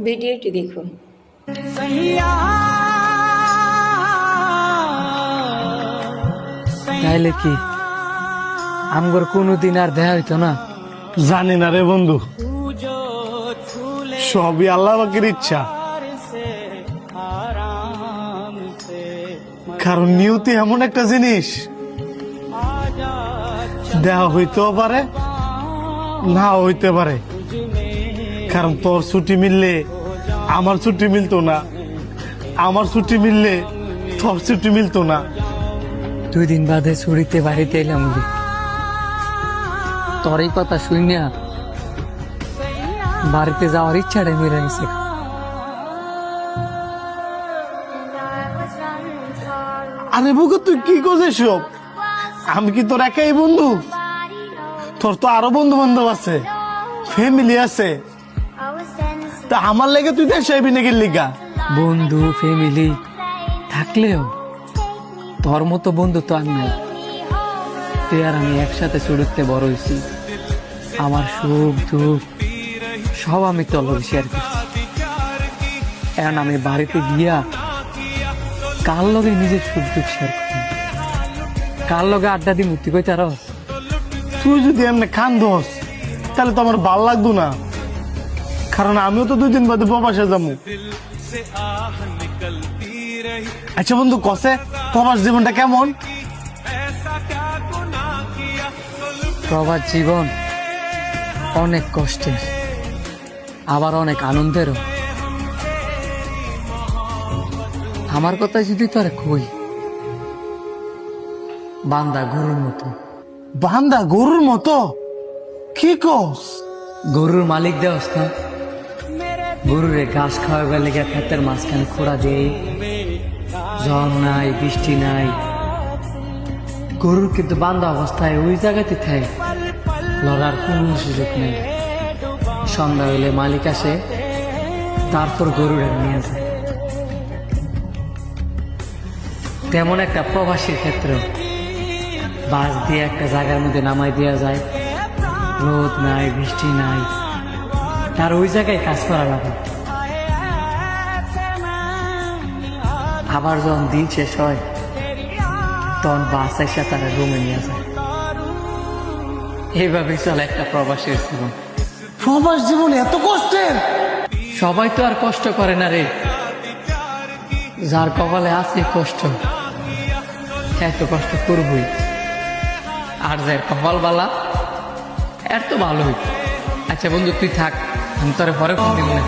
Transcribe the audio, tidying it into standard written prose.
ভিডিওটি দেখুন। তাইলে কি আমগর কোনোদিন আর দেখা হইতো না? জানি না রে বন্ধু, সবই আল্লাহ পাকের ইচ্ছা। কারণ নিয়তি এমন একটা জিনিস, দেওয়া হইতেও পারে না হইতে পারে। কারণ তোর ছুটি মিললে আমার ছুটি মিলতো না, আমার ছুটি মিললে তোর ছুটি মিলতো না। 2 দিন বাদে ছুটিতে বাড়িতে এলাম, তোর এই কথা শুনিয়া বাড়িতে যাওয়ার ইচ্ছাটাই মেরে গেছে। আরে বুকে তুই কি করছিস সব? আমি কি তোর একাই বন্ধু? তোর তো আরো বন্ধু বান্ধব আছে, ফ্যামিলি আছে। তা আমার লেগে তুই দেশ আইবি নাকি লিগা? বন্ধু ফ্যামিলি থাকলেও তোর মতো বন্ধু তো আর নাই। তুই আর আমি একসাথে ছুটিতে বড় হয়েছি, আমার সুখ দুঃখ সব আমি তোর লগে শেয়ার করছি। এখন আমি বাড়িতে গিয়া কার লগে নিজের সুখ দুঃখ শেয়ার করি, কার লগে আড্ডা দি মুক্তি কই তার। তুই যদি এমনি খান দোস তাহলে তো আমার ভাল লাগতো না। কারণ আমিও তো 2 দিন বাদে প্রবাসে যাবো। আচ্ছা বন্ধু, কসে প্রবাস জীবনটা কেমন? প্রবাস জীবন অনেক কষ্টের, আবার অনেক আনন্দেরও। আমার কথা যদি তোর কই, বান্দা গরুর মতো। বান্দা গরুর মতো? কি কস? গরুর মালিক দেওস না, গরুরে ঘাস খাওয়াবার লেগে ক্ষেতের মাঝখানে খোঁড়া দেই, ঝড় নাই বৃষ্টি নাই, গরুর কিন্তু বান্ধা অবস্থায় ওই জায়গাতে থাকে, লড়ার কোন সুযোগ নেই। সন্ধ্যা হইলে মালিক আসে, তারপর গরুরে নিয়ে যায়। তেমন একটা প্রবাসীর ক্ষেত্রে বাস দিয়ে একটা জায়গার মধ্যে নামাই দেওয়া যায়, রোদ নাই বৃষ্টি নাই, তার ওই জায়গায় কাজ করা লাগে। আবার যখন দিন শেষ হয় তখন বাস এসে তারা রুমে নিয়ে যায়। এইভাবেই চলে একটা প্রবাসীর জীবন। প্রবাস জীবন এত কষ্টের? সবাই তো আর কষ্ট করে না রে, যার কপালে আছে কষ্ট এত কষ্ট করবই। আর যার কপাল বালা এর তো ভালো হইত। আচ্ছা বন্ধু তুই থাক, আমি তোর পরে ফোন দিব না।